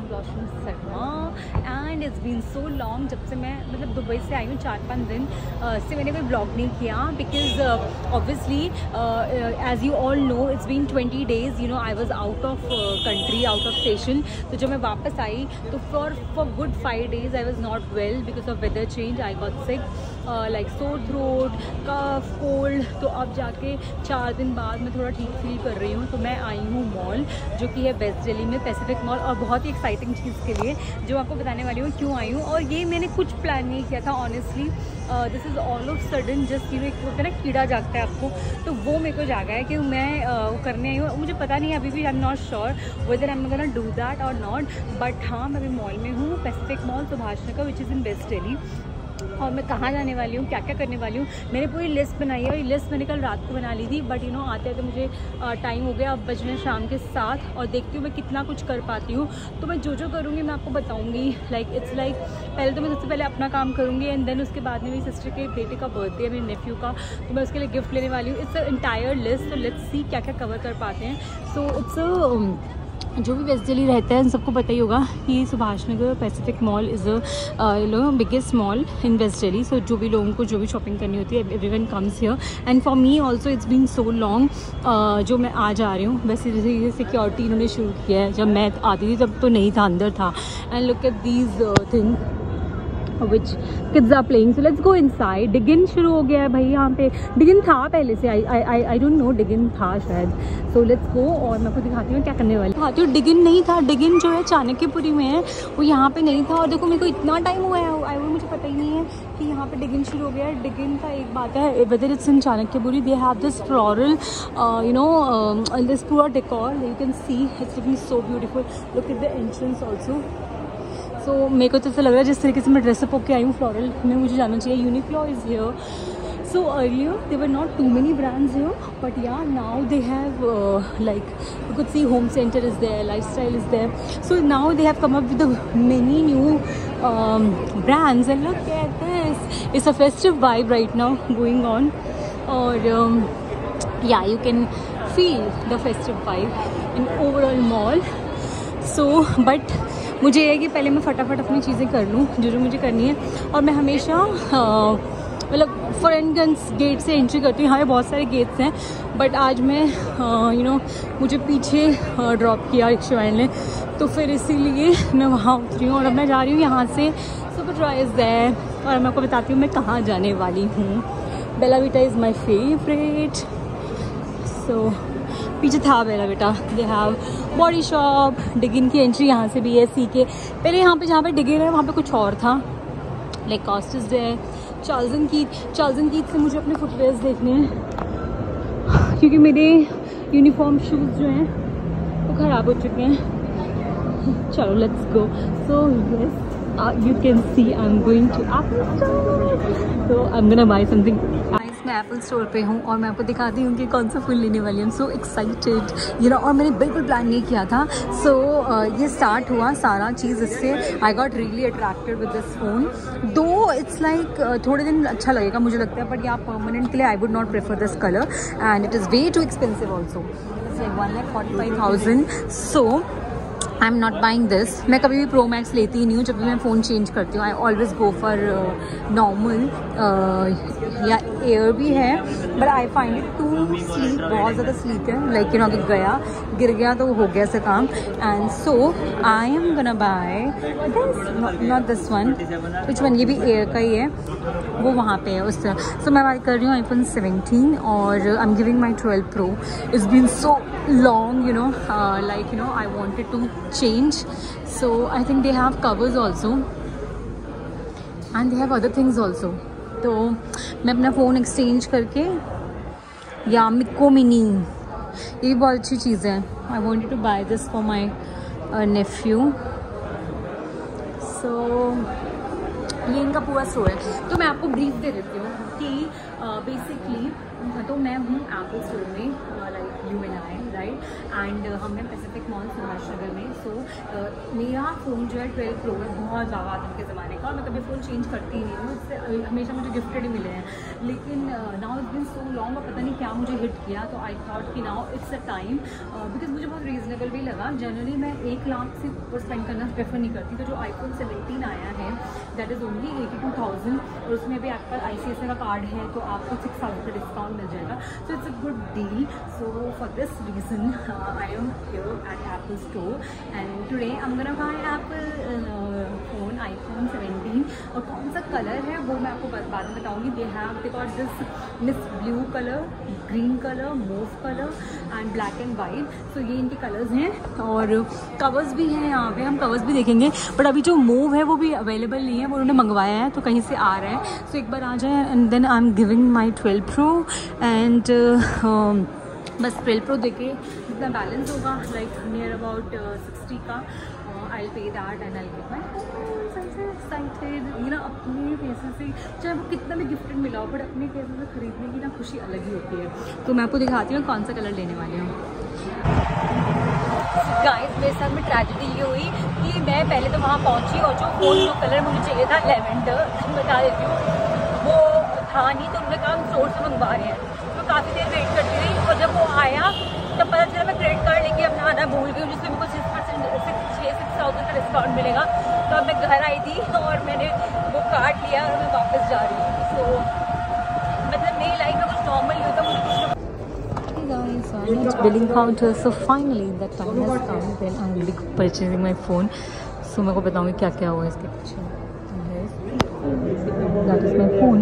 Blossom Sharma and it's been so long. जब से मैं मतलब दुबई से आई हूँ 4-5 दिन से मैंने कोई ब्लॉग नहीं किया because obviously as you all know it's been 20 days you know I was out of country, out of station. तो जब मैं वापस आई तो for good 5 days I was not well because of weather change. I got sick like sore throat, cough, cold. तो अब जाके 4 दिन बाद मैं थोड़ा ठीक फील कर रही हूँ। तो मैं आई हूँ मॉल जो कि है वेस्ट दिल्ली में, पैसिफिक मॉल, और बहुत ही एक्साइटिंग चीज़ के लिए जो आपको बताने वाली हूँ क्यों आई हूँ। और ये मैंने कुछ प्लान नहीं किया था honestly, this is all of sudden just you know, एक होता है ना कीड़ा जागता है आपको, तो वो मेरे को जागा है कि मैं वो करने आई हूँ। मुझे पता नहीं अभी भी, I am not sure whether I am gonna do that और नॉट, बट हाँ मैं अभी मॉल में हूँ, Pacific mall Subhash Nagar which is in west Delhi. और मैं कहाँ जाने वाली हूँ, क्या क्या करने वाली हूँ, मैंने पूरी लिस्ट बनाई है। और ये लिस्ट मैंने कल रात को बना ली थी, बट यू नो आते आते मुझे टाइम हो गया। अब बज रहे शाम के 7 और देखती हूँ मैं कितना कुछ कर पाती हूँ। तो मैं जो जो करूँगी मैं आपको बताऊँगी। लाइक इट्स लाइक पहले तो मैं सबसे पहले अपना काम करूँगी एंड देन उसके बाद में मेरी सिस्टर के बेटे का बर्थडे है, मेरे नेफ्यू का, तो मैं उसके लिए गिफ्ट लेने वाली हूँ। इट्स अ एंटायर लिस्ट, तो लेट्स सी क्या क्या कवर कर पाते हैं। सो इट्स जो भी वेस्ट दिल्ली रहता है उन सबको पता ही होगा कि Subhash Nagar Pacific mall is a biggest mall in west Delhi. So जो भी लोगों को जो भी शॉपिंग करनी होती है everyone comes here and for me also it's been so long जो मैं आज आ रही हूँ। वैसे जैसे सिक्योरिटी इन्होंने शुरू किया है, जब मैं आती थी तब तो नहीं था, अंदर था। And look at these thing which kids are playing, so let's go inside. Dig in शुरू हो गया है भाई यहाँ पे, डिगिन था पहले से, आई डोंट नो, डिगिन था शायद। सो लेट्स गो और मैं आपको दिखाती हूँ क्या करने वाली। दिखाती हूँ, डिगिन नहीं था, डिगिन जो है चाणक्यपुरी में है, वो यहाँ पे नहीं था। और देखो मेरे को इतना टाइम हुआ है आए हुए, मुझे पता ही नहीं है कि यहाँ पे डिगिन शुरू हो गया है। डिगिन का एक बात है, whether it's in Chanakyapuri, they have this floral you know this पूरा decor, you can see it's looking so beautiful. Look at the entrance also. तो मेरे को तो ऐसा लग रहा है जिस तरीके से मैं ड्रेसअप होकर आई हूँ फ्लोरल में, मुझे जाना चाहिए। Uniqlo is here. So earlier there were not too many brands here, but yeah now they have like you could see Home Centre is there, Lifestyle is there. So now they have come up with many new brands and look at this, it's a festive vibe right now going on, or yeah, you can feel the festive vibe in overall mall. So but मुझे ये है कि पहले मैं फटाफट अपनी चीज़ें कर लूँ जो जो मुझे करनी है। और मैं हमेशा मतलब फ्रंट गेट से एंट्री करती हूँ। यहाँ पे बहुत सारे गेट्स हैं, बट आज मैं यू नो मुझे पीछे ड्रॉप किया रिक्शा वाले ने, तो फिर इसीलिए मैं वहाँ उतरी हूँ और अब मैं जा रही हूँ यहाँ से सुपरड्राइज है। और मैं आपको बताती हूँ मैं कहाँ जाने वाली हूँ। बेला विटा इज़ माई फेवरेट। सो पीछे था बेला बेटा, they have body shop. Dig in की एंट्री यहाँ से भी है, सी के पहले यहाँ पे जहाँ पे डिगिन है वहाँ पे कुछ और था, लाइक कॉस्टिस है। चार्ल्टन कीथ से मुझे अपने फुटवेयर्स देखने हैं क्योंकि मेरे यूनिफॉर्म शूज़ जो हैं वो ख़राब हो चुके हैं। चलो let's go. So yes you can see I'm going to Apple store, so I'm gonna buy something. मैं एप्पल स्टोर पे हूँ और मैं आपको दिखाती हूँ कि कौन सा फ़ोन लेने वाली हूँ। सो एक्साइटेड यू नो, और मैंने बिल्कुल प्लान नहीं किया था। सो ये स्टार्ट हुआ सारा चीज़ इससे। I got really attracted with this phone, दो इट्स लाइक थोड़े दिन अच्छा लगेगा मुझे लगता है, बट यहाँ परमानेंट के लिए I would not prefer this colour and it is way too expensive also, it's like 1,45,000। So I am not buying this. मैं कभी भी प्रो मैक्स लेती ही नहीं हूँ जब भी मैं फ़ोन चेंज करती हूँ। I always go for normal या एयर भी है, but I find it too sleek, बहुत ज़्यादा स्लीक है। लाइक यू नो अगर गिर गया तो हो गया ऐसा काम। And so I am gonna by this, not this one, which one, ये भी एयर का ही है, वो वहाँ पे है उस तरह। सो मैं बाय कर रही हूँ iPhone 17 और I am giving my 12 Pro. It's been so long you know, like you know I wanted to change, so I think they have covers also and they have other things also. तो मैं अपना phone exchange करके, या मिको mini, ये भी बहुत अच्छी चीज़ है। I wanted to buy this for my nephew. So ये इनका पूरा स्टोर है। तो मैं आपको ब्रीफ दे देती हूँ कि बेसिकली तो मैं हूँ एप्पल स्टोर में, लाइक UNI राइट, एंड हम हैं पैसिफिक मॉल सुभाष नगर में। सो मेरा फ़ोन जो है 12 Pro है, बहुत ज़्यादा आदम के ज़माने का, मैं कभी फ़ोन चेंज करती ही नहीं हूँ, इससे हमेशा मुझे गिफ्टेड ही मिले हैं। लेकिन now it's been so long, और पता नहीं क्या मुझे हिट किया, तो आई थॉट कि now it's a time, because मुझे बहुत रीज़नेबल भी लगा। जनरली मैं 1 लाख से ऊपर स्पेंड करना प्रेफर नहीं करती, तो जो iPhone 17 आया है दैट इज़ ओनली 82,000, और उसमें भी आपका ICICI का कार्ड है तो आपको 6,000 का डिस्काउंट मिल जाएगा। So it's a good deal. So for this reason I am here eight Apple store, and today I am gonna buy Apple phone iPhone 17। और कौन सा कलर है वो मैं आपको बाद में बताऊँगी। They have they got this miss blue colour, green colour, mauve colour and black and white. So ये इनके कलर्स हैं, और कवर्स भी हैं यहाँ पे, हम कवर्स भी देखेंगे। बट अभी जो मूव है वो भी अवेलेबल नहीं है, वो उन्होंने मंगवाया है तो कहीं से आ रहा है। सो एक बार आ जाए, and then I am giving my 12 Pro, and बस 12 Pro देके जितना बैलेंस होगा, लाइक नियर अबाउट 60 का, I'll pay that and I'll get my phone. I'm so excited. ये ना अपने पैसे से, चाहे वो कितना भी गिफ्टेड मिला हो, बट अपने पैसे से खरीदने की ना खुशी अलग ही होती है। तो मैं आपको दिखाती हूँ कौन सा कलर लेने वाली हूँ। गाइस, मेरे साथ में ट्रेजेडी ये हुई कि मैं पहले तो वहाँ पहुँची, और जो फ़ोन जो कलर मुझे चाहिए था लेवेंडर, बता देती हूँ, वो था नहीं, तो उन्होंने कहा हम स्टोर से मंगवा रहे हैं। तो काफ़ी देर वेट करती रही, और जब वो आया तब पता चला मैं क्रेडिट कार्ड लेके अपना आना भूल गई हूँ, जिसमें मेरे को 6,000 का डिस्काउंट मिलेगा। तो अब मैं घर आई थी और मैंने वो कार्ड लिया और मैं वापस जा रही हूँ। सो मतलब मेरी लाइफ में कुछ नॉर्मल नहीं होता, मुझे कुछ billing counter. So finally that time has come when I will be purchasing my phone. So मैं को बताऊँगी क्या क्या हुआ इसके पीछे। That is my phone.